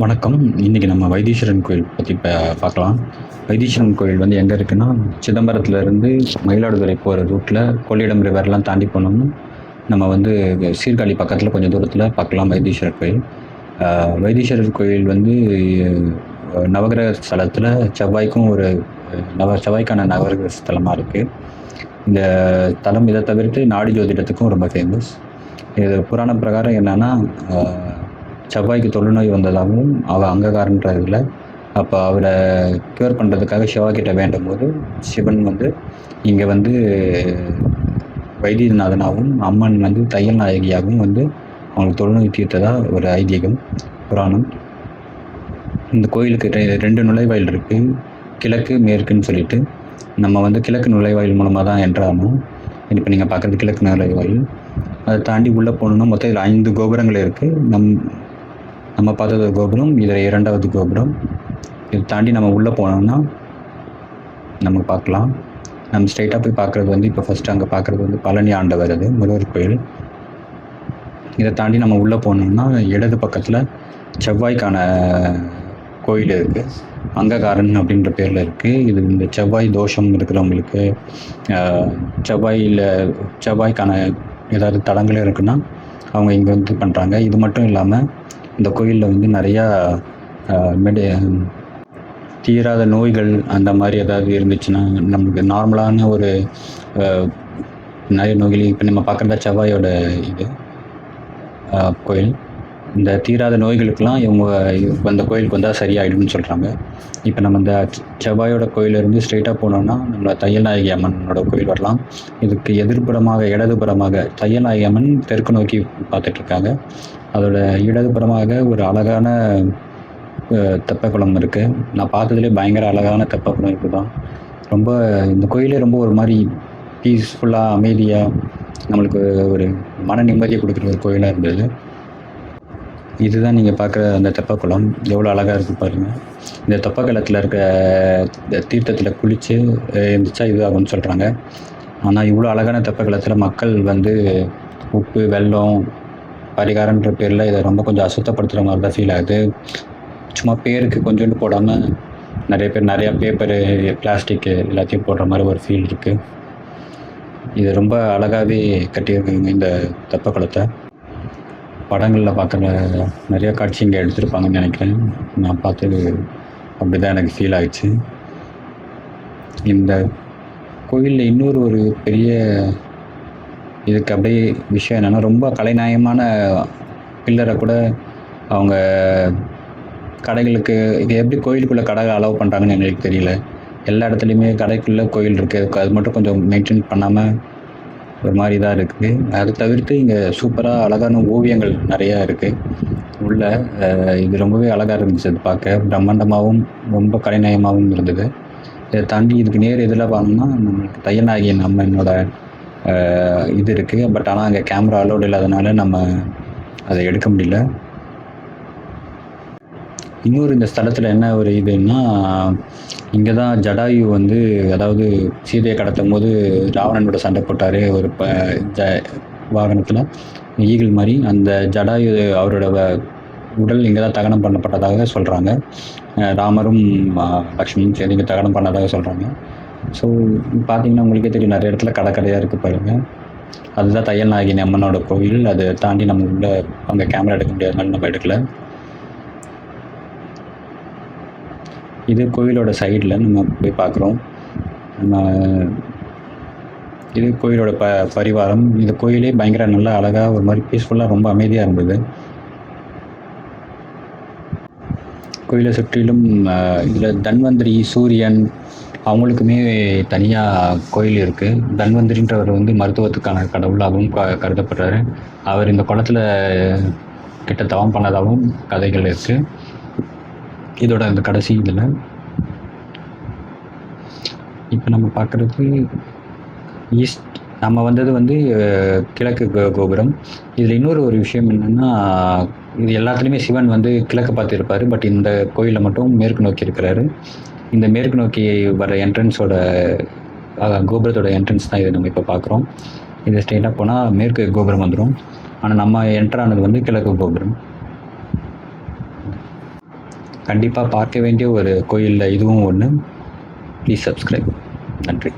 வணக்கம். இன்னைக்கு நம்ம வைத்தீஸ்வரன் கோயில் பத்தி பார்க்கலாம். வைத்தீஸ்வரன் கோயில் வந்து எங்க இருக்குன்னா, சிதம்பரத்திலிருந்து மயிலாடுதுறை போற ரூட்ல கொள்ளிடம் ரிவர்லாம் தாண்டி போனோம்னா, நம்ம வந்து சீர்காழி பக்கத்துல கொஞ்சம் தூரத்துல பார்க்கலாம் வைத்தீஸ்வரர் கோயில். வைத்தீஸ்வரர் கோயில் வந்து நவகிரக ஸ்தலத்துல செவ்வாய்க்கும் ஒரு செவ்வாய்க்கான நவகிரக ஸ்தலமா இருக்கு. இந்த தலம் இதை தவிர்த்து நாடி ஜோதிடத்துக்கும் ரொம்ப ஃபேமஸ். இது புராண பிரகாரம் என்னன்னா, செவ்வாய்க்கு தொழுநோய் வந்ததாகவும் அங்ககாரன்ற இதில் அப்போ அவரை க்யூர் பண்ணுறதுக்காக சிவாக்கிட்ட வேண்டும் போது சிவன் வந்து இங்கே வந்து வைத்தியநாதனாகவும் அம்மன் வந்து தையல் நாயகியாகவும் வந்து அவங்களுக்கு தொழுநோய் தீர்த்ததா ஒரு ஐதீகம், புராணம். இந்த கோயிலுக்கு ரெண்டு நுழைவாயில் இருக்கு, கிழக்கு மேற்குன்னு சொல்லிட்டு. நம்ம வந்து கிழக்கு நுழைவாயில் மூலமாக தான் என்ட்ராகணும். இப்போ நீங்கள் பார்க்குறது கிழக்கு நுழைவாயில். அதை தாண்டி உள்ளே போகணுன்னா மொத்தம் இதில் 5 கோபுரங்கள் இருக்குது. நம்ம பார்த்தது கோபுரம், இதில் 2வது கோபுரம். இது தாண்டி நம்ம உள்ளே போனோம்னா நம்ம பார்க்கலாம். நம்ம ஸ்ட்ரைட்டாக போய் பார்க்குறது வந்து இப்போ ஃபஸ்ட்டு அங்கே பார்க்குறது வந்து பழனி ஆண்டவர், அது முருகர் கோயில். இதை தாண்டி நம்ம உள்ளே போனோம்னா இடது பக்கத்தில் செவ்வாய்க்கான கோயில் இருக்குது, அங்ககாரன் அப்படின்ற பேரில் இருக்குது. இது இந்த செவ்வாய் தோஷம் இருக்கிறவங்களுக்கு, செவ்வாய்க்கான ஏதாவது தடங்கள் இருக்குன்னா அவங்க இங்கே வந்து பண்ணுறாங்க. இது மட்டும் இல்லாமல் இந்த கோயிலில் வந்து நிறையா தீராத நோய்கள் அந்த மாதிரி ஏதாவது இருந்துச்சுன்னா, நமக்கு நார்மலான ஒரு நிறைய நோய்கள், இப்போ நம்ம பார்க்குறதா செவ்வாயோட இது கோயில். இந்த தீராத நோய்களுக்கெல்லாம் இவங்க அந்த கோயிலுக்கு வந்தால் சரியாயிடும்னு சொல்கிறாங்க. இப்போ நம்ம இந்த செவ்வாயோட கோயிலிருந்து ஸ்ட்ரெயிட்டாக போனோம்னா நம்ம தையல் நாயகி அம்மனோட கோயில் வரலாம். இதுக்கு எதிர்ப்புறமாக இடதுபுறமாக தையல் நாயகி அம்மன் தெற்கு நோக்கி பார்த்துட்ருக்காங்க. அதோட இடதுபுறமாக ஒரு அழகான தெப்பக்குளம் இருக்குது. நான் பார்த்ததுலேயே பயங்கர அழகான தெப்பக்குளம் இருக்குது தான். ரொம்ப இந்த கோயிலே ரொம்ப ஒரு மாதிரி பீஸ்ஃபுல்லாக அமைதியாக நம்மளுக்கு ஒரு மன நிம்மதியை கொடுக்குற ஒரு கோயிலாக இருந்தது. இதுதான் நீங்கள் பார்க்குற அந்த தெப்பக்குளம், எவ்வளோ அழகாக இருக்குது பாருங்கள். இந்த தெப்பக்குளத்தில் இருக்க தீர்த்தத்தில் குளித்து இருந்துச்சா இது ஆகும்னு சொல்கிறாங்க. ஆனால் இவ்வளோ அழகான தெப்பக்குளத்தில் மக்கள் வந்து உப்பு, வெல்லம், பரிகாரன்ற பேரில் இதை ரொம்ப கொஞ்சம் அசுத்தப்படுத்துகிற மாதிரி தான் ஃபீல் ஆகுது. சும்மா பேருக்கு கொஞ்சோண்டு போடாமல் நிறைய பேர் நிறையா பேப்பரு, பிளாஸ்டிக்கு எல்லாத்தையும் போடுற மாதிரி ஒரு ஃபீல் இருக்குது. இது ரொம்ப அழகாகவே கட்டியிருக்குங்க இந்த தெப்பக்குளத்தை. படங்களில் பார்க்குற நிறைய காட்சி இங்கே எடுத்திருப்பாங்கன்னு நினைக்கிறேன். நான் பார்த்தது அப்படி தான் எனக்கு ஃபீல் ஆயிடுச்சு. இந்த கோயிலில் இன்னொரு ஒரு பெரிய இதுக்கு அப்படியே விஷயம் என்னென்னா, ரொம்ப கலைநயமான பில்லரை கூட அவங்க கடைகளுக்கு இது எப்படி கோயிலுக்குள்ளே கடை அலோவ் பண்ணுறாங்கன்னு எங்களுக்கு தெரியல. எல்லா இடத்துலையுமே கடைக்குள்ளே கோயில் இருக்குது, அது மட்டும் கொஞ்சம் மெயின்டைன் பண்ணாமல் ஒரு மாதிரி தான் இருக்குது. அதை தவிர்த்து இங்கே சூப்பராக அழகான ஓவியங்கள் நிறையா இருக்குது உள்ள. இது ரொம்பவே அழகாக இருந்துச்சு, அது பார்க்க பிரம்மாண்டமாகவும் ரொம்ப கலைநயமாகவும் இருந்தது. இதை தாண்டி இதுக்கு நேர் எதில் பார்த்தோம்னா நம்மளுக்கு தையல் நாயகி அம்மனோட இது இருக்குது. பட் ஆனால் அங்கே கேமரா அலோடு இல்லாதனால நம்ம அதை எடுக்க முடியல. இன்னொரு இந்த ஸ்தலத்தில் என்ன ஒரு இதுன்னா, இங்கே தான் ஜடாயு வந்து, அதாவது சீதையை கடத்தும் போது ராவணனோட சண்டை போட்டார் ஒரு வாகனத்தில், ஈகிள் மாதிரி. அந்த ஜடாயு அவரோட உடல் இங்கே தான் தகனம் பண்ணப்பட்டதாக சொல்கிறாங்க. ராமரும் லக்ஷ்மணும் சேர்ந்து இங்கே தகனம் பண்ணதாக சொல்கிறாங்க. ஸோ பார்த்தீங்கன்னா உங்களுக்கே தெரியும், நிறைய இடத்துல கடையாக இருக்குது பாருங்கள். அதுதான் தையல் நாயகி அம்மனோட கோயில். அதை தாண்டி நம்ம உள்ள அங்கே கேமரா எடுக்க முடியாதனால நம்ம எடுக்கல. இது கோயிலோட சைடில் நம்ம போய் பார்க்குறோம். நம்ம இது கோயிலோட பரிவாரம். இது கோயிலே பயங்கர நல்லா அழகாக ஒரு மாதிரி பீஸ்ஃபுல்லாக ரொம்ப அமைதியாக இருந்தது. கோயிலை சுற்றிலும் இதில் தன்வந்திரி, சூரியன் அவங்களுக்குமே தனியாக கோயில் இருக்குது. தன்வந்திரின்றவர் வந்து மருத்துவத்துக்கான கடவுளாகவும் கருதப்படுறாரு. அவர் இந்த குளத்தில் கிட்ட தவம் பண்ணதாகவும் கதைகள் இருக்குது. இதோட அந்த கடைசி இதில் இப்போ நம்ம பார்க்குறது ஈஸ்ட். நம்ம வந்தது வந்து கிழக்கு கோபுரம். இதில் இன்னொரு ஒரு விஷயம் என்னென்னா, இது எல்லாத்துலேயுமே சிவன் வந்து கிழக்கு பார்த்து இருப்பார். பட் இந்த கோயிலில் மட்டும் மேற்கு நோக்கி இருக்கிறாரு. இந்த மேற்கு நோக்கி வர என்ட்ரன்ஸோட கோபுரத்தோட என்ட்ரன்ஸ் தான் இது நம்ம இப்போ பார்க்குறோம். இது ஸ்ட்ரெயிட்டாக போனால் மேற்கு கோபுரம் வந்துடும். ஆனால் நம்ம என்ட்ரானது வந்து கிழக்கு கோபுரம். கண்டிப்பாக பார்க்க வேண்டிய ஒரு கோயிலில் இதுவும் ஒன்று. Please subscribe. நன்றி.